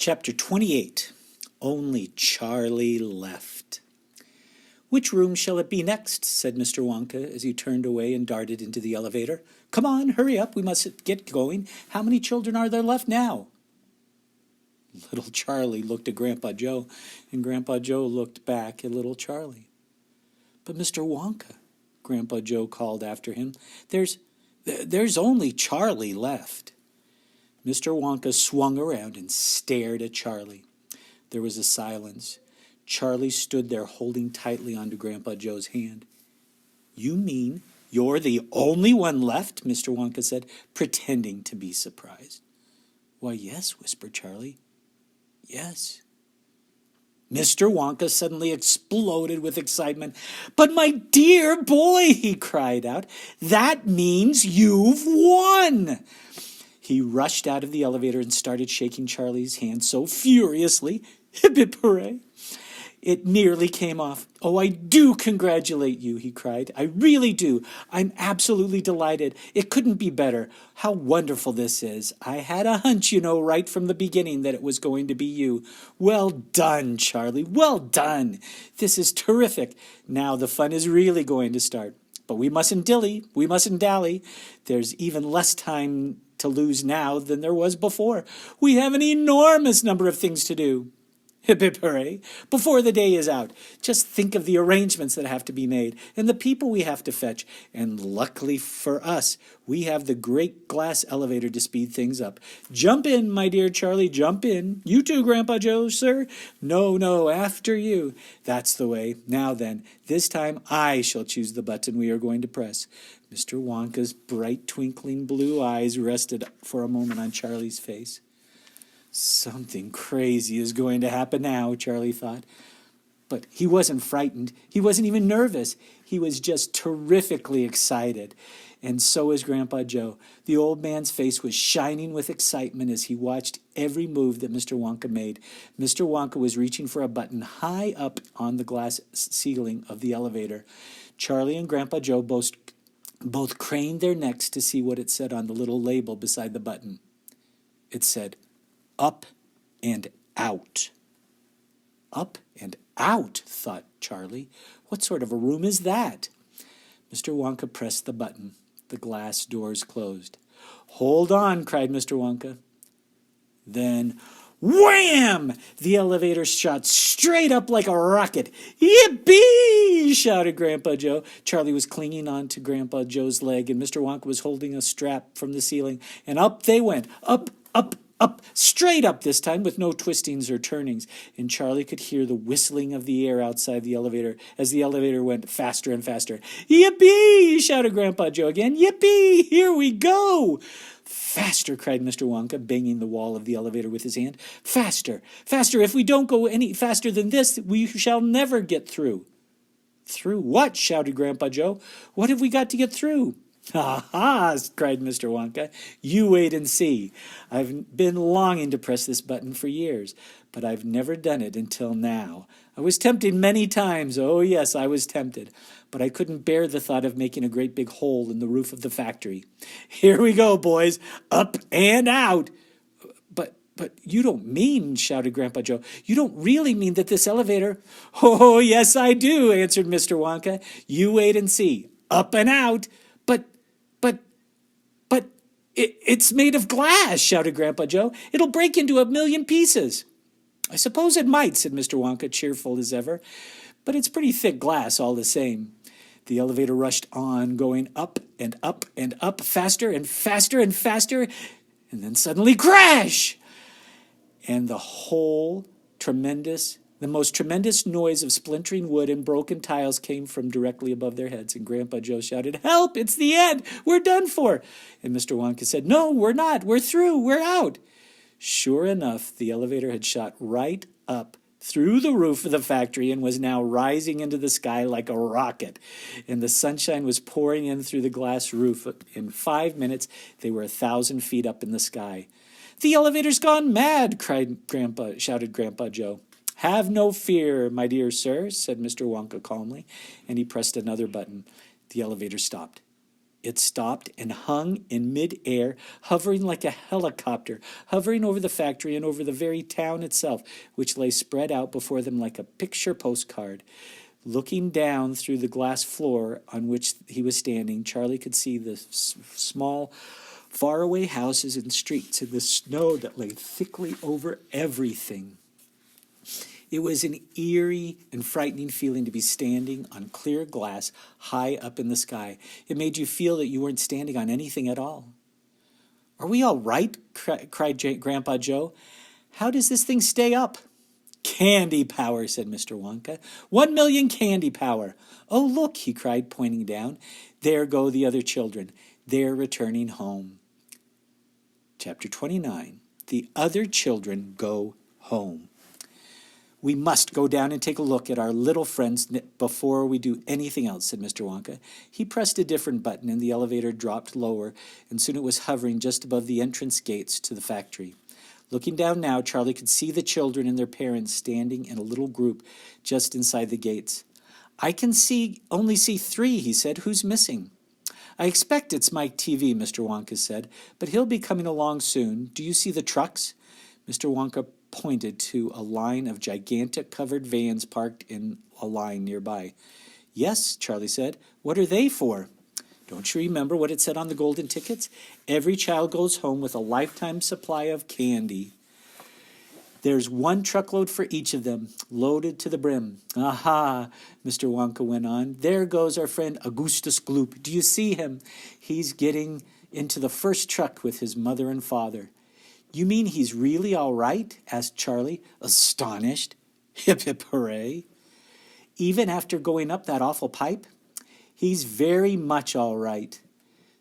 Chapter 28. Only Charlie Left. "Which room shall it be next?" said Mr. Wonka as he turned away and darted into the elevator. "Come on, hurry up, we must get going. How many children are there left now?" Little Charlie looked at Grandpa Joe, and Grandpa Joe looked back at little Charlie. "But Mr. Wonka," Grandpa Joe called after him, there's only Charlie left." Mr. Wonka swung around and stared at Charlie. There was a silence. Charlie stood there holding tightly onto Grandpa Joe's hand. "You mean you're the only one left?" Mr. Wonka said, pretending to be surprised. "Why, yes," whispered Charlie. "Yes." Mr. Wonka suddenly exploded with excitement. "But my dear boy," he cried out, "that means you've won!" He rushed out of the elevator and started shaking Charlie's hand so furiously, hip hip hooray, it nearly came off. "Oh, I do congratulate you," he cried. "I really do. I'm absolutely delighted. It couldn't be better. How wonderful this is. I had a hunch, right from the beginning that it was going to be you. Well done, Charlie. Well done. This is terrific. Now the fun is really going to start. But we mustn't dilly. We mustn't dally. There's even less time to lose now than there was before. We have an enormous number of things to do. Hip hip hooray, before the day is out. Just think of the arrangements that have to be made and the people we have to fetch. And luckily for us, we have the great glass elevator to speed things up. Jump in, my dear Charlie, jump in. You too, Grandpa Joe, sir. No, after you. That's the way. Now then, this time I shall choose the button we are going to press." Mr. Wonka's bright twinkling blue eyes rested for a moment on Charlie's face. Something crazy is going to happen now, Charlie thought. But he wasn't frightened. He wasn't even nervous. He was just terrifically excited. And so was Grandpa Joe. The old man's face was shining with excitement as he watched every move that Mr. Wonka made. Mr. Wonka was reaching for a button high up on the glass ceiling of the elevator. Charlie and Grandpa Joe both craned their necks to see what it said on the little label beside the button. It said, "Up and out." "Up and out," thought Charlie. "What sort of a room is that?" Mr. Wonka pressed the button. The glass doors closed. "Hold on," cried Mr. Wonka. Then, wham! The elevator shot straight up like a rocket. "Yippee!" shouted Grandpa Joe. Charlie was clinging on to Grandpa Joe's leg, and Mr. Wonka was holding a strap from the ceiling. And up they went. Up, straight up this time, with no twistings or turnings. And Charlie could hear the whistling of the air outside the elevator as the elevator went faster and faster. "Yippee!" shouted Grandpa Joe again. "Yippee! Here we go!" "Faster!" cried Mr. Wonka, banging the wall of the elevator with his hand. "Faster! Faster! If we don't go any faster than this, we shall never get through." "Through what?" shouted Grandpa Joe. "What have we got to get through?" "Ha! cried Mr. Wonka. "You wait and see. I've been longing to press this button for years, but I've never done it until now. I was tempted many times. Oh, yes, I was tempted. But I couldn't bear the thought of making a great big hole in the roof of the factory. Here we go, boys. Up and out." But you don't mean," shouted Grandpa Joe, "you don't really mean that this elevator—" "Oh, yes, I do," answered Mr. Wonka. "You wait and see. Up and out. But it's made of glass," shouted Grandpa Joe. "It'll break into 1,000,000 pieces." "I suppose it might," said Mr. Wonka, cheerful as ever. "But it's pretty thick glass all the same." The elevator rushed on, going up and up and up, faster and faster and faster, and then suddenly crash! And the most tremendous noise of splintering wood and broken tiles came from directly above their heads, and Grandpa Joe shouted, "Help! It's the end! We're done for!" And Mr. Wonka said, "No, we're not. We're through. We're out." Sure enough, the elevator had shot right up through the roof of the factory and was now rising into the sky like a rocket. And the sunshine was pouring in through the glass roof. In 5 minutes, they were 1,000 feet up in the sky. "The elevator's gone mad!" shouted Grandpa Joe. "Have no fear, my dear sir," said Mr. Wonka calmly, and he pressed another button. The elevator stopped. It stopped and hung in mid-air, hovering like a helicopter, hovering over the factory and over the very town itself, which lay spread out before them like a picture postcard. Looking down through the glass floor on which he was standing, Charlie could see the small, faraway houses and streets and the snow that lay thickly over everything. It was an eerie and frightening feeling to be standing on clear glass high up in the sky. It made you feel that you weren't standing on anything at all. "Are we all right?" cried Grandpa Joe. "How does this thing stay up?" "Candy power," said Mr. Wonka. 1,000,000 candy power. "Oh, look," he cried, pointing down. "There go the other children. They're returning home." Chapter 29. The other children go home. "We must go down and take a look at our little friends before we do anything else," said Mr. Wonka. He pressed a different button, and the elevator dropped lower, and soon it was hovering just above the entrance gates to the factory. Looking down now, Charlie could see the children and their parents standing in a little group just inside the gates. "I can only see 3, he said. "Who's missing?" "I expect it's Mike TV, Mr. Wonka said, "but he'll be coming along soon. Do you see the trucks?" Mr. Wonka pointed to a line of gigantic covered vans parked in a line nearby. "Yes," Charlie said. "What are they for?" "Don't you remember what it said on the golden tickets? Every child goes home with a lifetime supply of candy. There's 1 truckload for each of them, loaded to the brim." "Aha," Mr. Wonka went on. "There goes our friend Augustus Gloop. Do you see him? He's getting into the first truck with his mother and father." "You mean he's really all right?" asked Charlie, astonished. "Hip, hip, hooray." "Even after going up that awful pipe?" "He's very much all right,"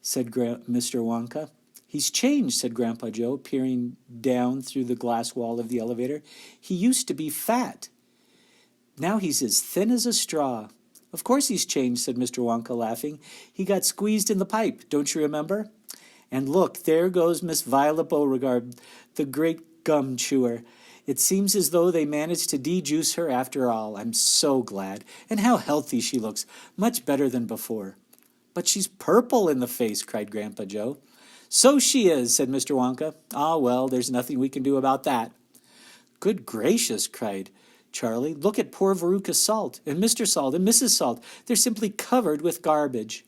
said Mr. Wonka. "He's changed," said Grandpa Joe, peering down through the glass wall of the elevator. "He used to be fat. Now he's as thin as a straw." "Of course he's changed," said Mr. Wonka, laughing. "He got squeezed in the pipe, don't you remember? And look, there goes Miss Violet Beauregard, the great gum chewer. It seems as though they managed to de-juice her after all. I'm so glad. And how healthy she looks, much better than before." "But she's purple in the face," cried Grandpa Joe. "So she is," said Mr. Wonka. "Ah, well, there's nothing we can do about that." "Good gracious," cried Charlie. "Look at poor Veruca Salt, and Mr. Salt, and Mrs. Salt. They're simply covered with garbage."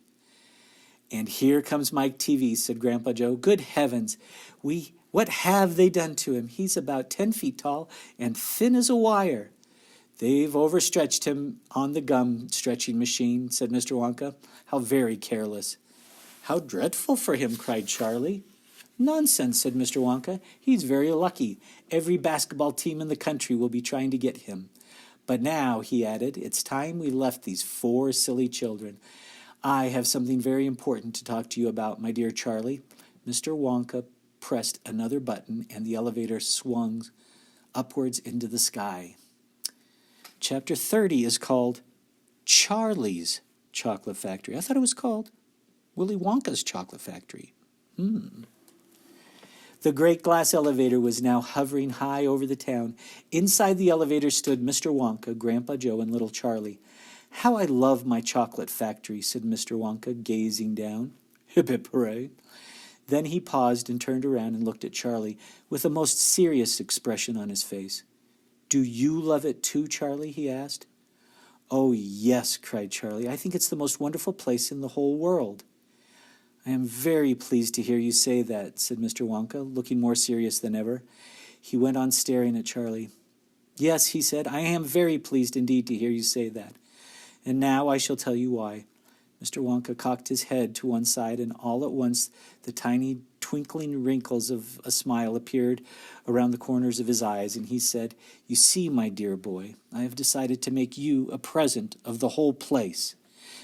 "And here comes Mike TV," said Grandpa Joe. "Good heavens, what have they done to him? He's about 10 feet tall and thin as a wire." "They've overstretched him on the gum stretching machine," said Mr. Wonka. "How very careless." "How dreadful for him," cried Charlie. "Nonsense," said Mr. Wonka. "He's very lucky. Every basketball team in the country will be trying to get him. But now," he added, "it's time we left these 4 silly children. I have something very important to talk to you about, my dear Charlie." Mr. Wonka pressed another button, and the elevator swung upwards into the sky. Chapter 30 is called Charlie's Chocolate Factory. I thought it was called Willy Wonka's Chocolate Factory. The great glass elevator was now hovering high over the town. Inside the elevator stood Mr. Wonka, Grandpa Joe, and little Charlie. "How I love my chocolate factory," said Mr. Wonka, gazing down. "Hip, hip, hooray." Then he paused and turned around and looked at Charlie with a most serious expression on his face. "Do you love it too, Charlie?" he asked. "Oh, yes," cried Charlie. "I think it's the most wonderful place in the whole world." "I am very pleased to hear you say that," said Mr. Wonka, looking more serious than ever. He went on staring at Charlie. "Yes," he said, "I am very pleased indeed to hear you say that. And now I shall tell you why." Mr. Wonka cocked his head to one side, and all at once the tiny twinkling wrinkles of a smile appeared around the corners of his eyes, and he said, "You see, my dear boy, I have decided to make you a present of the whole place.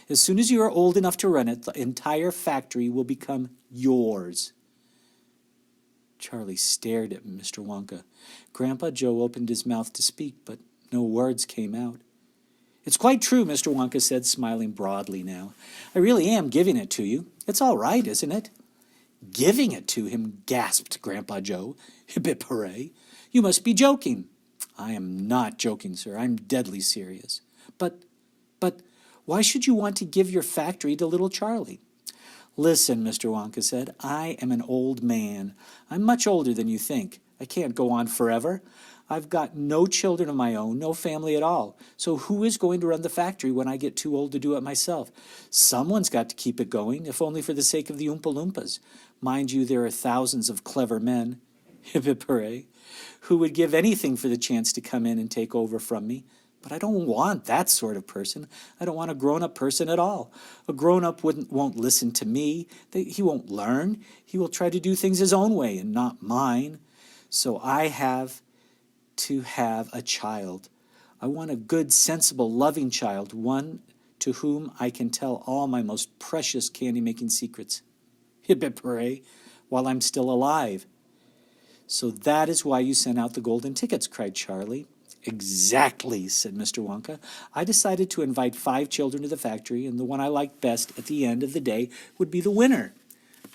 As soon as you are old enough to run it, the entire factory will become yours." Charlie stared at Mr. Wonka. Grandpa Joe opened his mouth to speak, but no words came out. "It's quite true," Mr. Wonka said, smiling broadly now. "I really am giving it to you. It's all right, isn't it?" "Giving it to him," gasped Grandpa Joe. "Hip, hip, hooray. You must be joking." "I am not joking, sir. I'm deadly serious." But, why should you want to give your factory to little Charlie?" Listen, Mr. Wonka said, I am an old man. I'm much older than you think. I can't go on forever. I've got no children of my own, no family at all. So who is going to run the factory when I get too old to do it myself? Someone's got to keep it going, if only for the sake of the Oompa Loompas. Mind you, there are thousands of clever men, hip hip hooray, who would give anything for the chance to come in and take over from me. But I don't want that sort of person. I don't want a grown-up person at all. A grown-up won't listen to me. He won't learn. He will try to do things his own way and not mine. So I have to have a child. I want a good, sensible, loving child, one to whom I can tell all my most precious candy-making secrets. Hip hip hooray, while I'm still alive. So that is why you sent out the golden tickets, cried Charlie. Exactly, said Mr. Wonka. I decided to invite 5 children to the factory, and the one I liked best at the end of the day would be the winner.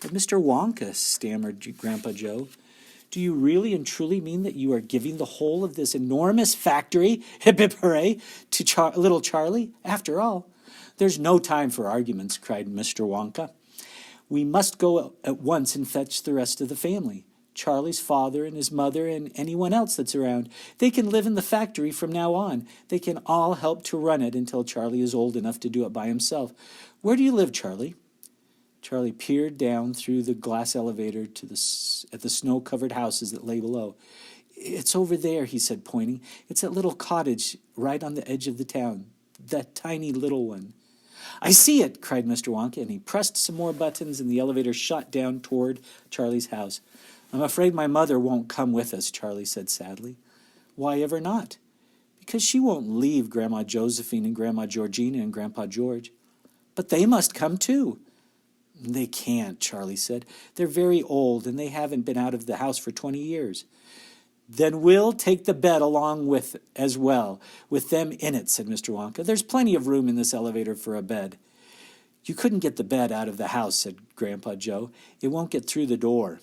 But Mr. Wonka, stammered Grandpa Joe, do you really and truly mean that you are giving the whole of this enormous factory, hip hip hooray, to little Charlie? After all, there's no time for arguments, cried Mr. Wonka. We must go at once and fetch the rest of the family. Charlie's father and his mother and anyone else that's around. They can live in the factory from now on. They can all help to run it until Charlie is old enough to do it by himself. Where do you live, Charlie? Charlie peered down through the glass elevator at the snow-covered houses that lay below. It's over there, he said, pointing. It's that little cottage right on the edge of the town. That tiny little one. I see it, cried Mr. Wonka, and he pressed some more buttons, and the elevator shot down toward Charlie's house. I'm afraid my mother won't come with us, Charlie said sadly. Why ever not? Because she won't leave Grandma Josephine and Grandma Georgina and Grandpa George. But they must come too. They can't, Charlie said. They're very old, and they haven't been out of the house for 20 years. Then we'll take the bed along with as well, with them in it, said Mr. Wonka. There's plenty of room in this elevator for a bed. You couldn't get the bed out of the house, said Grandpa Joe. It won't get through the door.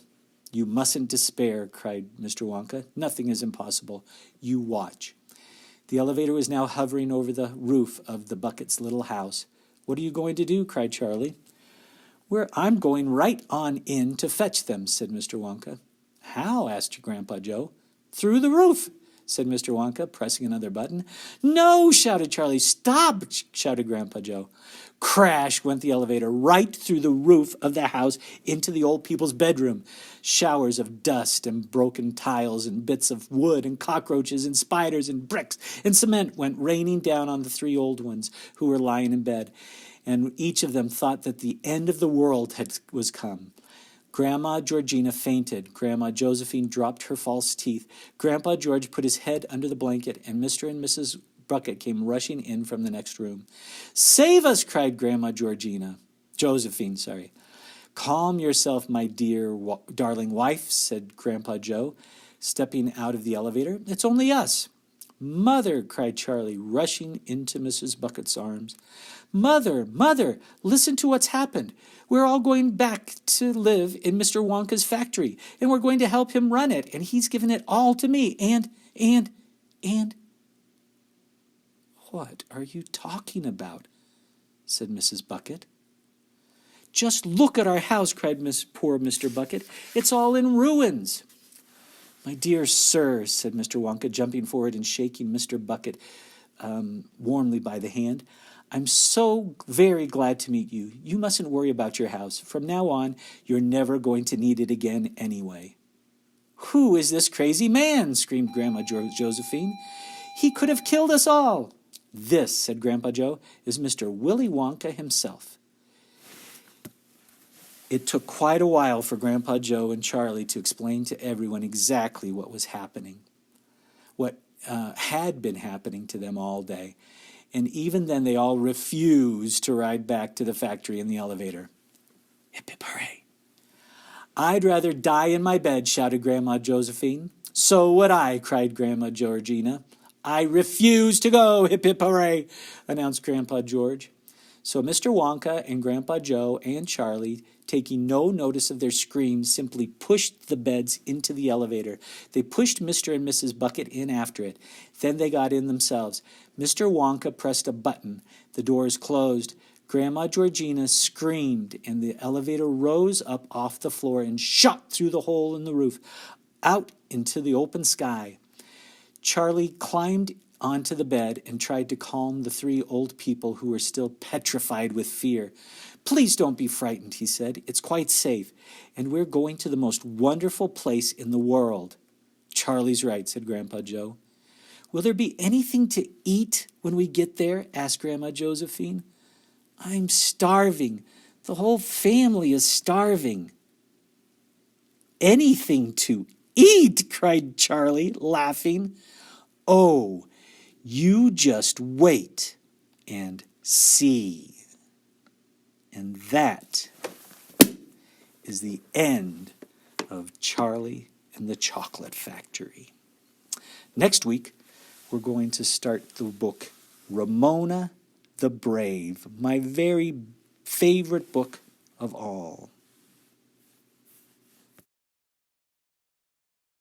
You mustn't despair, cried Mr. Wonka. Nothing is impossible. You watch. The elevator was now hovering over the roof of the Bucket's little house. What are you going to do? Cried Charlie. I'm going right on in to fetch them, said Mr. Wonka. How? Asked Grandpa Joe. Through the roof, said Mr. Wonka, pressing another button. No, shouted Charlie. Stop, shouted Grandpa Joe. Crash went the elevator right through the roof of the house into the old people's bedroom. Showers of dust and broken tiles and bits of wood and cockroaches and spiders and bricks and cement went raining down on the 3 old ones who were lying in bed, and each of them thought that the end of the world was come. Grandma Georgina fainted. Grandma Josephine dropped her false teeth. Grandpa George put his head under the blanket, and Mr. and Mrs. Bucket came rushing in from the next room. Save us, cried Grandma Josephine. Calm yourself, my dear, darling wife, said Grandpa Joe, stepping out of the elevator. It's only us. Mother, cried Charlie, rushing into Mrs. Bucket's arms. Mother, Mother, listen to what's happened. We're all going back to live in Mr. Wonka's factory, and we're going to help him run it, and he's given it all to me, and... What are you talking about? Said Mrs. Bucket. Just look at our house, cried poor Mr. Bucket. It's all in ruins. My dear sir, said Mr. Wonka, jumping forward and shaking Mr. Bucket warmly by the hand, I'm so very glad to meet you. You mustn't worry about your house. From now on, you're never going to need it again anyway. Who is this crazy man? Screamed Grandma Josephine. He could have killed us all. This, said Grandpa Joe, is Mr. Willy Wonka himself. It took quite a while for Grandpa Joe and Charlie to explain to everyone exactly what was happening, what had been happening to them all day. And even then they all refused to ride back to the factory in the elevator. Hip hip hooray. I'd rather die in my bed, shouted Grandma Josephine. So would I, cried Grandma Georgina. I refuse to go, hip hip hooray, announced Grandpa George. So Mr. Wonka and Grandpa Joe and Charlie, taking no notice of their screams, simply pushed the beds into the elevator. They pushed Mr. and Mrs. Bucket in after it. Then they got in themselves. Mr. Wonka pressed a button. The doors closed. Grandma Georgina screamed, and the elevator rose up off the floor and shot through the hole in the roof, out into the open sky. Charlie climbed onto the bed and tried to calm the three old people who were still petrified with fear. "Please don't be frightened," he said. "It's quite safe, and we're going to the most wonderful place in the world." "Charlie's right," said Grandpa Joe. "Will there be anything to eat when we get there?" asked Grandma Josephine. "I'm starving. The whole family is starving." "Anything to eat!" cried Charlie, laughing. "Oh, you just wait and see." And that is the end of Charlie and the Chocolate Factory. Next week, we're going to start the book Ramona the Brave, my very favorite book of all.